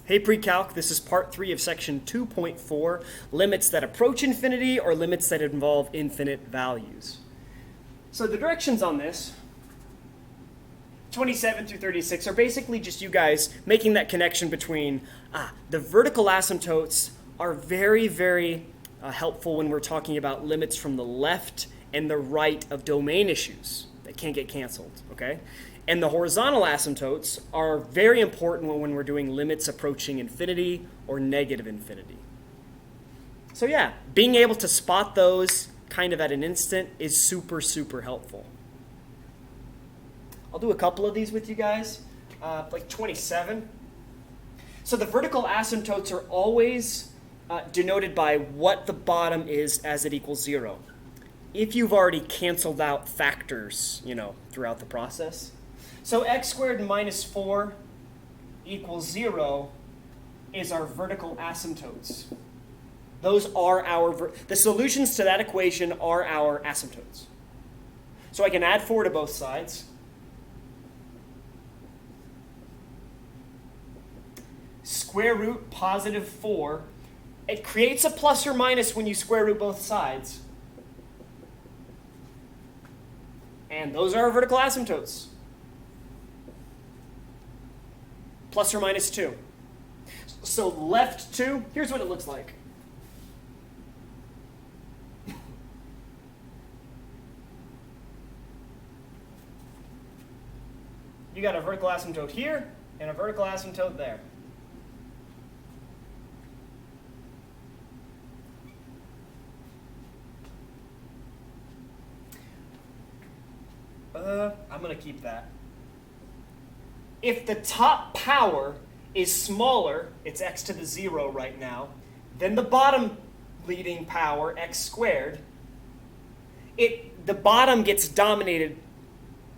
Hey pre-calc, this is part 3 of section 2.4, limits that approach infinity or limits that involve infinite values. So the directions on this, 27 through 36, are basically just you guys making that connection between the vertical asymptotes are very, very helpful when we're talking about limits from the left and the right of domain issues that can't get canceled, okay? And the horizontal asymptotes are very important when we're doing limits approaching infinity or negative infinity. So yeah, being able to spot those kind of at an instant is super, super helpful. I'll do a couple of these with you guys, like 27. So the vertical asymptotes are always denoted by what the bottom is as it equals 0. If you've already canceled out factors, throughout the process. So x squared minus 4 equals 0 is our vertical asymptotes. Those are the solutions to that equation are our asymptotes. So I can add 4 to both sides. Square root positive 4. It creates a plus or minus when you square root both sides. And those are our vertical asymptotes. Plus or minus 2. So left 2, here's what it looks like. You got a vertical asymptote here and a vertical asymptote there. I'm going to keep that. If the top power is smaller, it's x to the 0 right now, than the bottom leading power, x squared, the bottom gets dominated,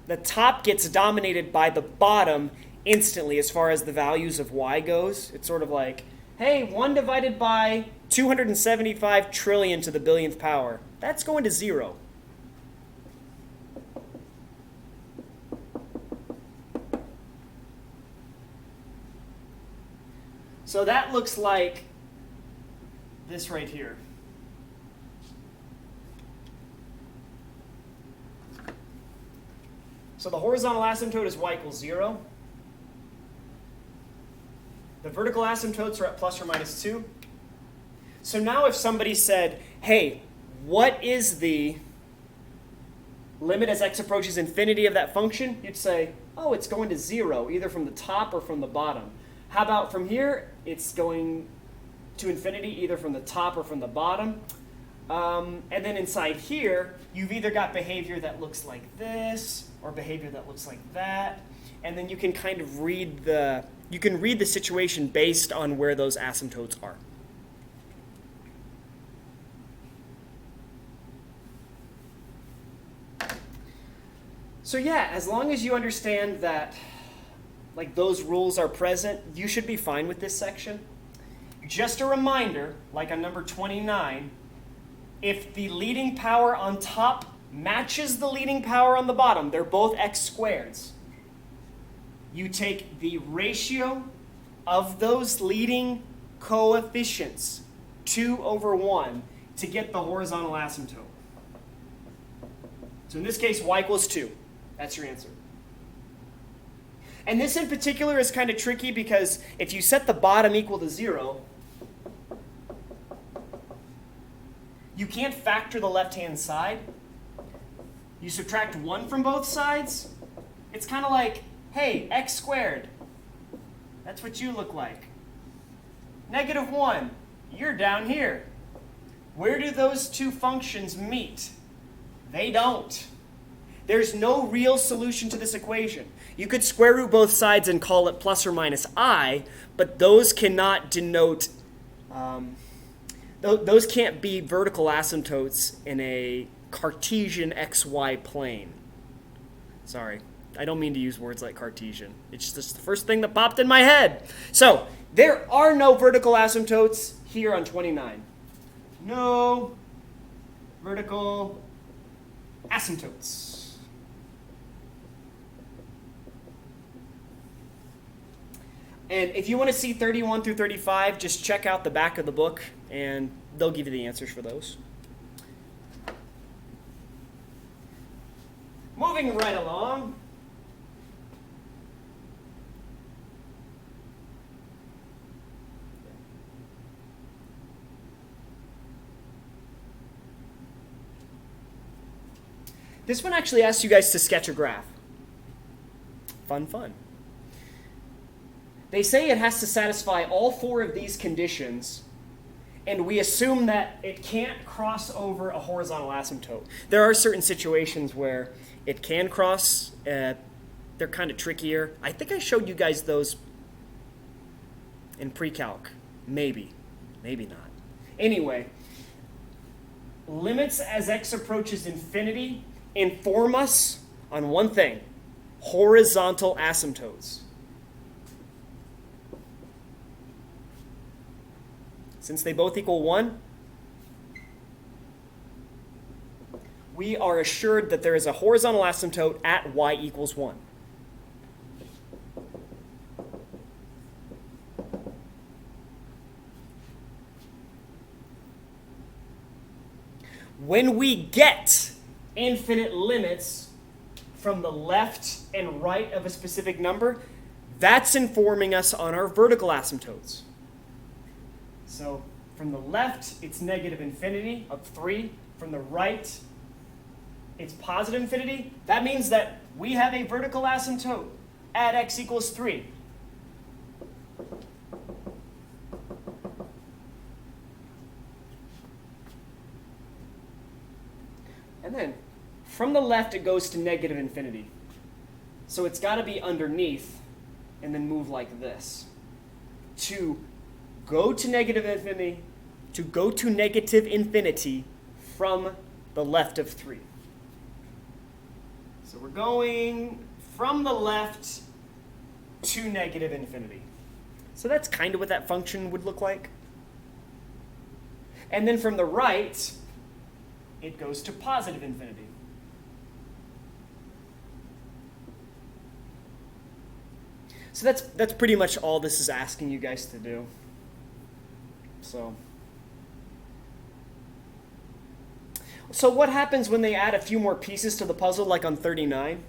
the top gets dominated by the bottom instantly as far as the values of y goes. It's sort of like, hey, 1 divided by 275 trillion to the billionth power, that's going to 0. So that looks like this right here. So the horizontal asymptote is y equals 0. The vertical asymptotes are at plus or minus 2. So now if somebody said, hey, what is the limit as x approaches infinity of that function? You'd say, oh, it's going to 0, either from the top or from the bottom. How about from here? It's going to infinity either from the top or from the bottom. And then inside here, you've either got behavior that looks like this or behavior that looks like that. And then you can kind of read the situation based on where those asymptotes are. So yeah, as long as you understand that those rules are present, you should be fine with this section. Just a reminder, like on number 29, if the leading power on top matches the leading power on the bottom, they're both x squareds, you take the ratio of those leading coefficients, 2 over 1, to get the horizontal asymptote. So in this case, y equals 2. That's your answer. And this in particular is kind of tricky because if you set the bottom equal to 0, you can't factor the left-hand side. You subtract 1 from both sides. It's kind of like, hey, x squared. That's what you look like. Negative 1, you're down here. Where do those two functions meet? They don't. There's no real solution to this equation. You could square root both sides and call it plus or minus I, but those cannot denote, those can't be vertical asymptotes in a Cartesian xy plane. Sorry, I don't mean to use words like Cartesian. It's just the first thing that popped in my head. So, there are no vertical asymptotes here on 29. No vertical asymptotes. And if you want to see 31 through 35, just check out the back of the book, and they'll give you the answers for those. Moving right along. This one actually asks you guys to sketch a graph. Fun, fun. They say it has to satisfy all four of these conditions, and we assume that it can't cross over a horizontal asymptote. There are certain situations where it can cross. They're kind of trickier. I think I showed you guys those in pre-calc. Maybe. Maybe not. Anyway, limits as x approaches infinity inform us on one thing: horizontal asymptotes. Since they both equal 1, we are assured that there is a horizontal asymptote at y equals 1. When we get infinite limits from the left and right of a specific number, that's informing us on our vertical asymptotes. So from the left, it's negative infinity of 3. From the right, it's positive infinity. That means that we have a vertical asymptote at x equals 3. And then from the left, it goes to negative infinity. So it's got to be underneath and then move like this. To go to negative infinity, from the left of 3. So we're going from the left to negative infinity. So that's kind of what that function would look like. And then from the right, it goes to positive infinity. So that's pretty much all this is asking you guys to do. So what happens when they add a few more pieces to the puzzle, like on 39?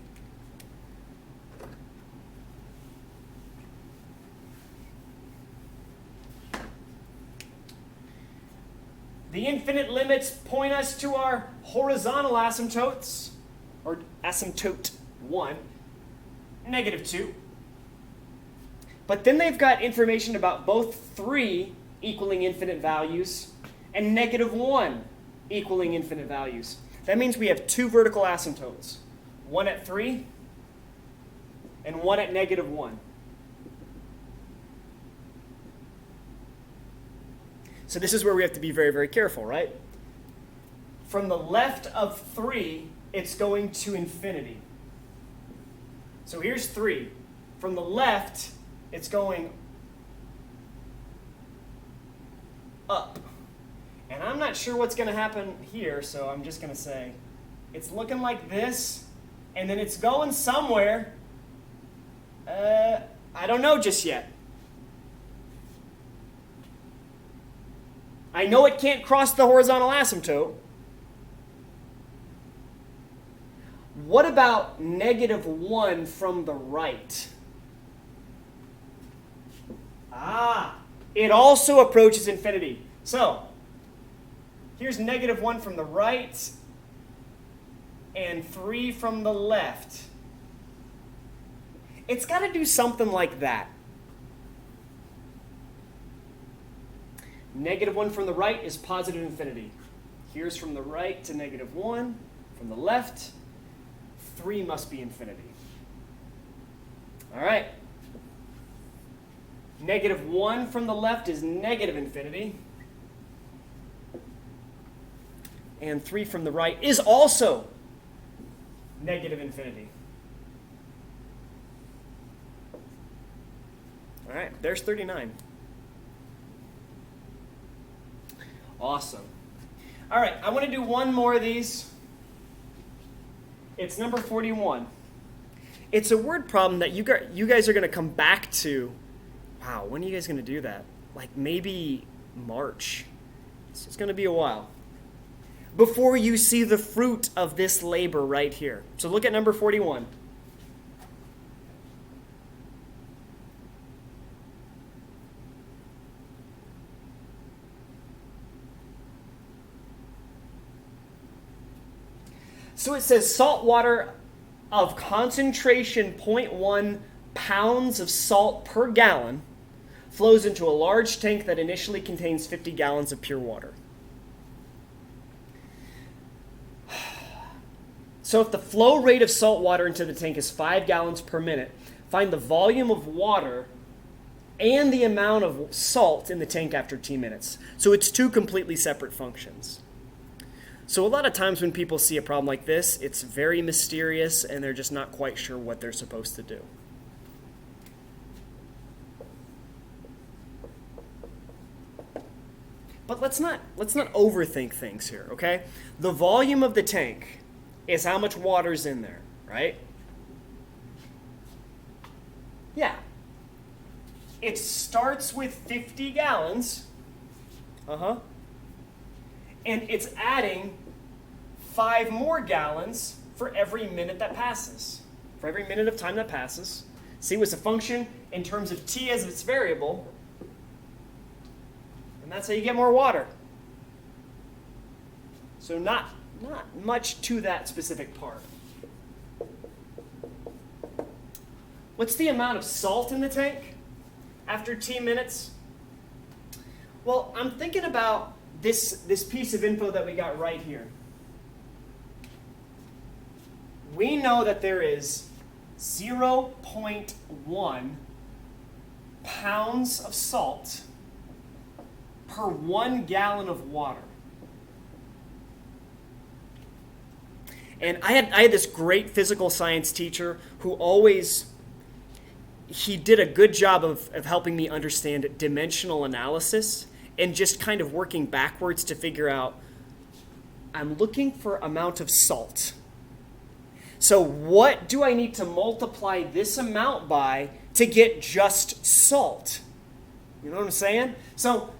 The infinite limits point us to our horizontal asymptotes, or asymptote 1, negative 2. But then they've got information about both 3 equaling infinite values and negative 1 equaling infinite values. That means we have 2 vertical asymptotes, one at 3 and one at negative 1. So this is where we have to be very, very careful, right? From the left of 3, it's going to infinity. So here's 3. From the left, it's going up. And I'm not sure what's going to happen here, so I'm just going to say it's looking like this, and then it's going somewhere. I don't know just yet. I know it can't cross the horizontal asymptote. What about negative 1 from the right? It also approaches infinity. So, here's negative 1 from the right and 3 from the left. It's got to do something like that. Negative 1 from the right is positive infinity. Here's from the right to negative 1. From the left, 3 must be infinity. All right. Negative 1 from the left is negative infinity. And 3 from the right is also negative infinity. All right, there's 39. Awesome. All right, I want to do one more of these. It's number 41. It's a word problem that you guys are going to come back to Wow, when are you guys going to do that? Like maybe March. It's going to be a while. Before you see the fruit of this labor right here. So look at number 41. So it says salt water of concentration 0.1 pounds of salt per gallon flows into a large tank that initially contains 50 gallons of pure water. So if the flow rate of salt water into the tank is 5 gallons per minute, find the volume of water and the amount of salt in the tank after T minutes. So it's two completely separate functions. So a lot of times when people see a problem like this, it's very mysterious and they're just not quite sure what they're supposed to do. But let's not overthink things here, okay? The volume of the tank is how much water's in there, right? Yeah. It starts with 50 gallons. And it's adding 5 more gallons for every minute that passes. For every minute of time that passes. See, it's a function in terms of t as its variable. And that's how you get more water. So not much to that specific part. What's the amount of salt in the tank after t minutes? Well, I'm thinking about this piece of info that we got right here. We know that there is 0.1 pounds of salt per 1 gallon of water. And I had this great physical science teacher who he did a good job of helping me understand dimensional analysis and just kind of working backwards to figure out, I'm looking for amount of salt. So what do I need to multiply this amount by to get just salt? You know what I'm saying? So,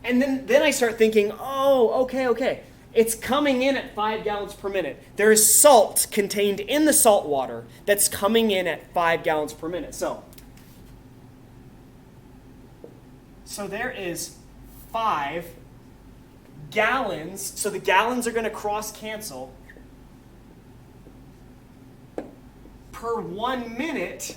and then I start thinking, oh, okay. It's coming in at 5 gallons per minute. There is salt contained in the salt water that's coming in at 5 gallons per minute. So there is 5 gallons. So the gallons are going to cross cancel per 1 minute.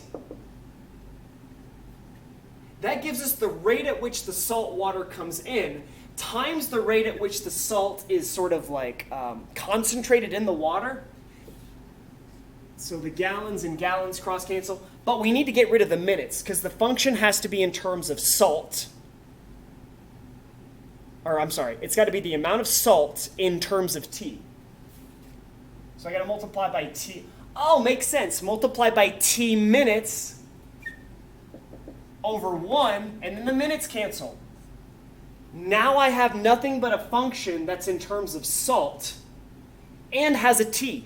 That gives us the rate at which the salt water comes in times the rate at which the salt is sort of like concentrated in the water. So the gallons and gallons cross cancel. But we need to get rid of the minutes because the function has to be in terms of salt. Or I'm sorry, it's got to be the amount of salt in terms of t. So I got to multiply by t. Oh, makes sense. Multiply by t minutes over 1, and then the minutes cancel. Now I have nothing but a function that's in terms of salt and has a t.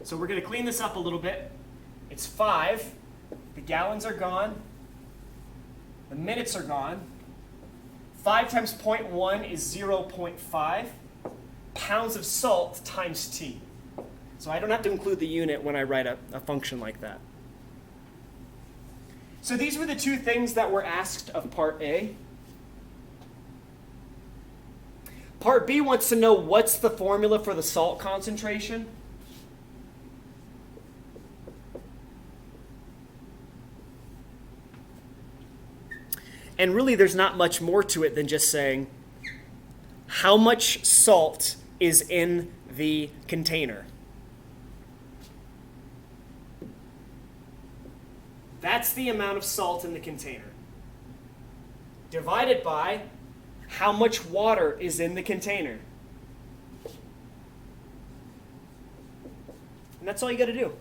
So we're going to clean this up a little bit. It's 5. The gallons are gone. The minutes are gone. 5 times 0.1 is 0.5 pounds of salt times t. So I don't have to include the unit when I write a function like that. So these were the two things that were asked of Part A. Part B wants to know what's the formula for the salt concentration. And really there's not much more to it than just saying how much salt is in the container. That's the amount of salt in the container. Divided by how much water is in the container. And that's all you got to do.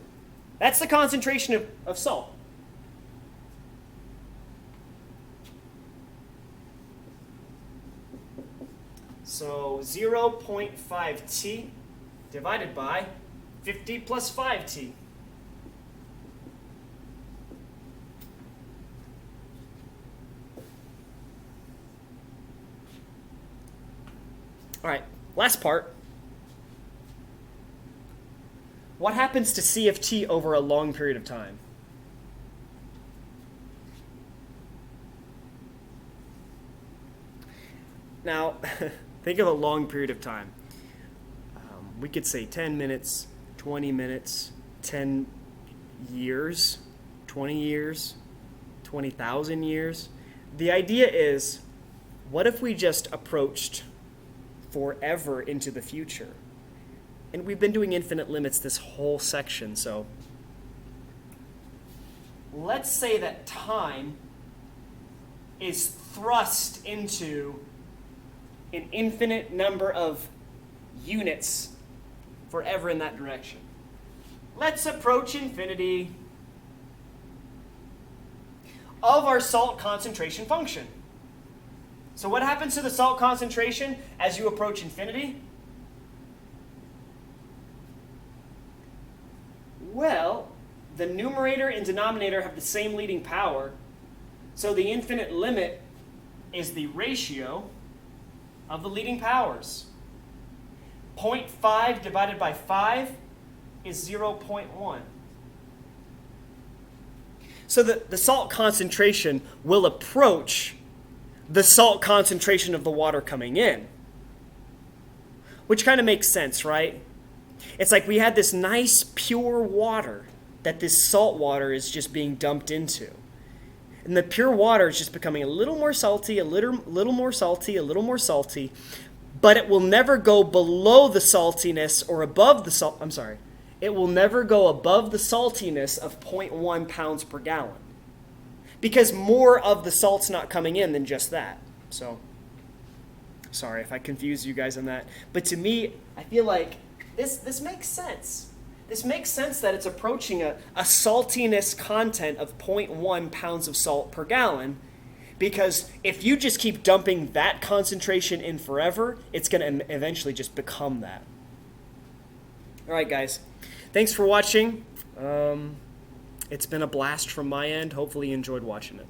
That's the concentration of salt. So 0.5 t divided by 50 plus 5t. All right, last part. What happens to C of t over a long period of time? Now, think of a long period of time. We could say 10 minutes, 20 minutes, 10 years, 20 years, 20,000 years. The idea is, what if we just approached forever into the future? And we've been doing infinite limits this whole section, so let's say that time is thrust into an infinite number of units forever in that direction. Let's approach infinity of our salt concentration function. So what happens to the salt concentration as you approach infinity? Well, the numerator and denominator have the same leading power, so the infinite limit is the ratio of the leading powers. 0.5 divided by 5 is 0.1. So the salt concentration will approach the salt concentration of the water coming in, which kind of makes sense, right? It's like we had this nice pure water that this salt water is just being dumped into. And the pure water is just becoming a little more salty, a little more salty, a little more salty, but it will never go below the saltiness or above the salt. I'm sorry. It will never go above the saltiness of 0.1 pounds per gallon, because more of the salt's not coming in than just that. So, sorry if I confused you guys on that. But to me, I feel like this makes sense. This makes sense that it's approaching a saltiness content of 0.1 pounds of salt per gallon, because if you just keep dumping that concentration in forever, it's going to eventually just become that. All right, guys. Thanks for watching. It's been a blast from my end. Hopefully you enjoyed watching it.